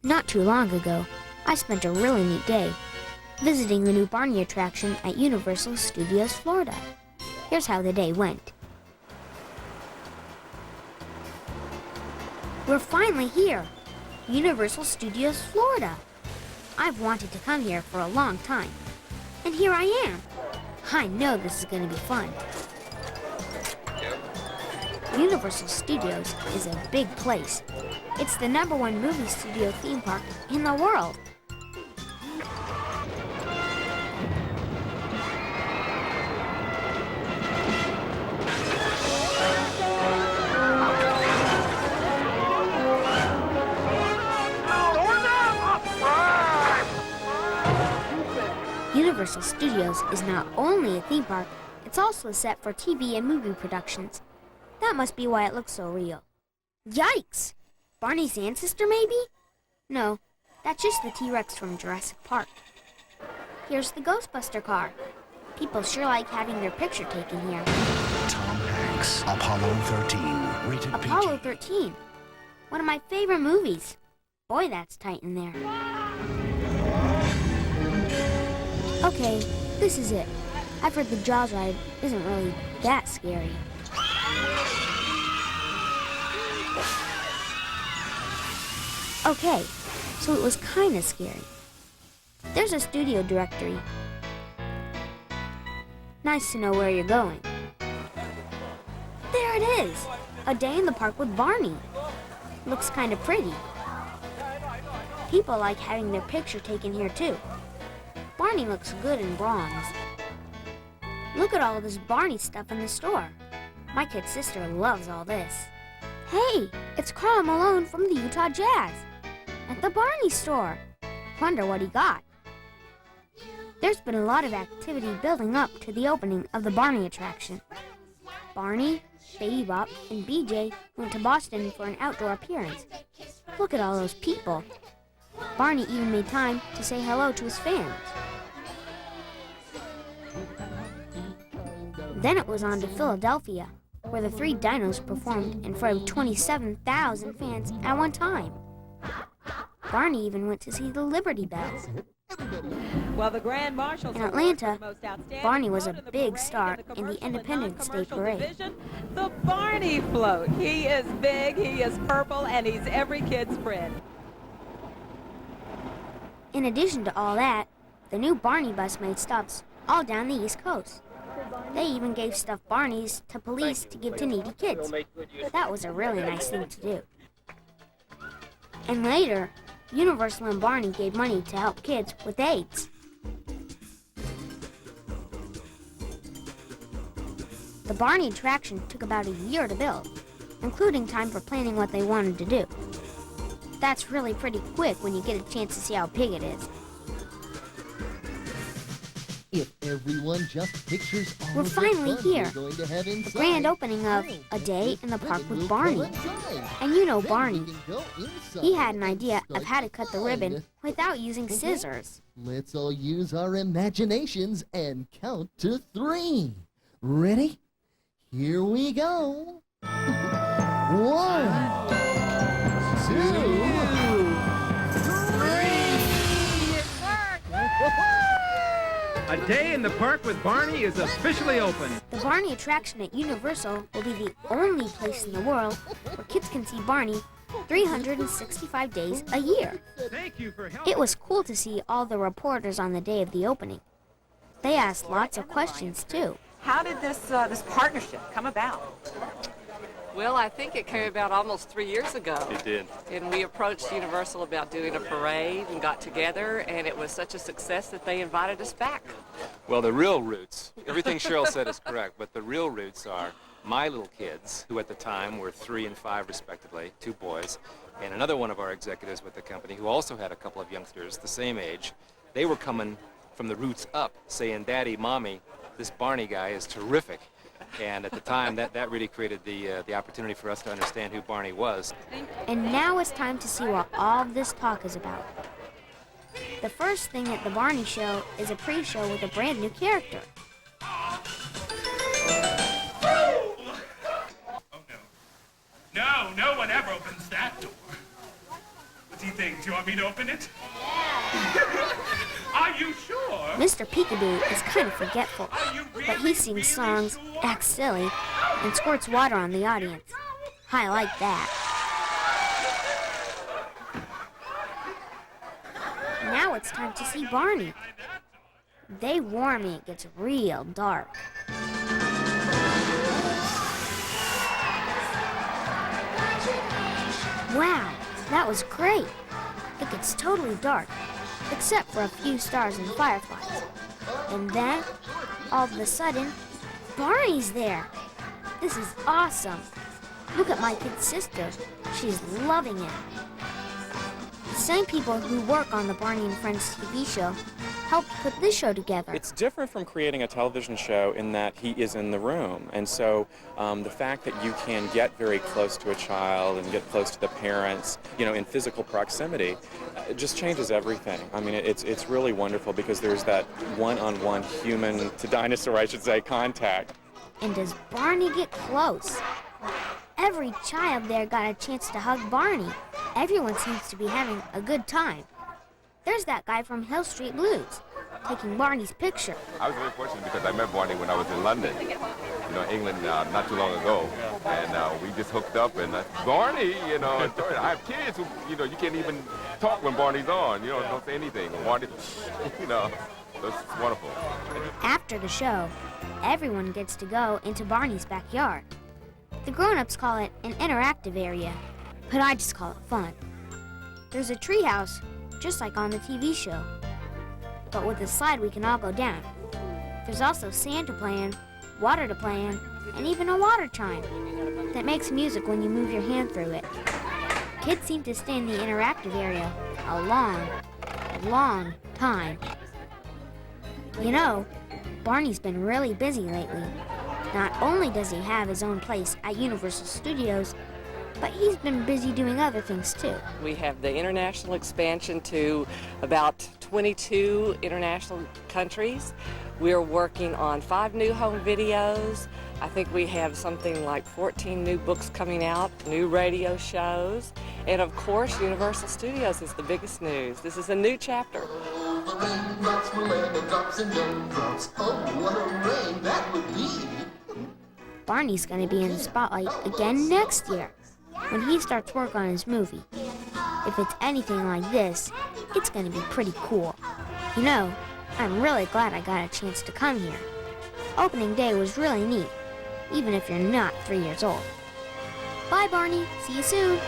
Not too long ago, I spent a really neat day visiting the new Barney attraction at Universal Studios Florida. Here's how the day went. We're finally here, Universal Studios Florida. I've wanted to come here for a long time, and here I am. I know this is going to be fun. Universal Studios is a big place. It's the #1 movie studio theme park in the world. Universal Studios is not only a theme park, it's also a set for TV and movie productions. That must be why it looks so real. Yikes! Barney's ancestor, maybe? No, that's just the T-Rex from Jurassic Park. Here's the Ghostbuster car. People sure like having their picture taken here. Tom Hanks, Apollo 13, rated PG. Apollo 13. One of my favorite movies. Boy, that's tight in there. Okay, this is it. I've heard the Jaws ride isn't really that scary. Okay, so it was kinda scary. There's a studio directory. Nice to know where you're going. There it is! A day in the park with Barney. Looks kinda pretty. People like having their picture taken here too. Barney looks good in bronze. Look at all this Barney stuff in the store. My kid sister loves all this. Hey, it's Carl Malone from the Utah Jazz at the Barney store. Wonder what he got. There's been a lot of activity building up to the opening of the Barney attraction. Barney, Baby Bop, and BJ went to Boston for an outdoor appearance. Look at all those people. Barney even made time to say hello to his fans. Then it was on to Philadelphia, where the 3 dinos performed in front of 27,000 fans at one time. Barney even went to see the Liberty Bells. Well, the Grand Marshals In Atlanta, Barney was a big star in the Independence Day Parade. The Barney float. He is big, he is purple, and he's every kid's friend. In addition to all that, the new Barney bus made stops all down the East Coast. They even gave stuffed Barneys to police to give to needy kids. That was a really nice thing to do. And later, Universal and Barney gave money to help kids with AIDS. The Barney attraction took about a year to build, including time for planning what they wanted to do. That's really pretty quick when you get a chance to see how big it is. If everyone just pictures all We're of the finally fun here. we're going to have The inside. grand opening of A Day in the Park with Barney. And you know Barney. He had an idea of how to cut the ribbon without using scissors. Let's all use our imaginations and count to 3. Ready? Here we go. 1, 2, 3. A Day in the Park with Barney is officially open. The Barney attraction at Universal will be the only place in the world where kids can see Barney 365 days a year. Thank you for helping. It was cool to see all the reporters on the day of the opening. They asked lots of questions too. How did this partnership come about? Well, I think it came about almost 3 years ago. It did. And we approached Universal about doing a parade and got together, and it was such a success that they invited us back. Well, the real roots, everything Sheryl said is correct, but the real roots are my little kids, who at the time were 3 and 5 respectively, 2 boys, and another one of our executives with the company who also had a couple of youngsters the same age. They were coming from the roots up, saying, Daddy, Mommy, this Barney guy is terrific. And at the time, that really created the opportunity for us to understand who Barney was. And now it's time to see what all this talk is about. The first thing at the Barney show is a pre-show with a brand new character. Oh, no. No one ever opens that door. tasty thing. Do you want me to open it? Yeah. Are you sure? Mr. Peekaboo is kind of forgetful, but he sings songs, acts silly, and squirts water on the audience. I like that. Now it's time to see Barney. They warn me it gets real dark. Wow, that was great. It gets totally dark, except for a few stars and fireflies. And then, all of a sudden, Barney's there. This is awesome. Look at my kid sister. She's loving it. The same people who work on the Barney and Friends TV show helped put this show together. It's different from creating a television show in that he is in the room. And so the fact that you can get very close to a child and get close to the parents, you know, in physical proximity, it just changes everything. I mean, it's really wonderful because there's that one-on-one human to dinosaur, I should say, contact. And does Barney get close? Every child there got a chance to hug Barney. Everyone seems to be having a good time. There's that guy from Hill Street Blues, taking Barney's picture. I was very fortunate because I met Barney when I was in London, you know, England, not too long ago. And we just hooked up and Barney, you know, I have kids who, you know, you can't even talk when Barney's on, you know, don't say anything. Barney, you know, it's wonderful. After the show, everyone gets to go into Barney's backyard. The grown-ups call it an interactive area, but I just call it fun. There's a treehouse, just like on the TV show, but with a slide we can all go down. There's also sand to play in, water to play in, and even a water chime that makes music when you move your hand through it. Kids seem to stay in the interactive area a long time. You know, Barney's been really busy lately. Not only does he have his own place at Universal Studios, but he's been busy doing other things too. We have the international expansion to about 22 international countries. We're working on 5 new home videos. I think we have something like 14 new books coming out, new radio shows, and of course Universal Studios is the biggest news. This is a new chapter. Barney's going to be in the spotlight again next year when he starts work on his movie. If it's anything like this, it's going to be pretty cool. You know, I'm really glad I got a chance to come here. Opening day was really neat, even if you're not 3 years old. Bye, Barney. See you soon.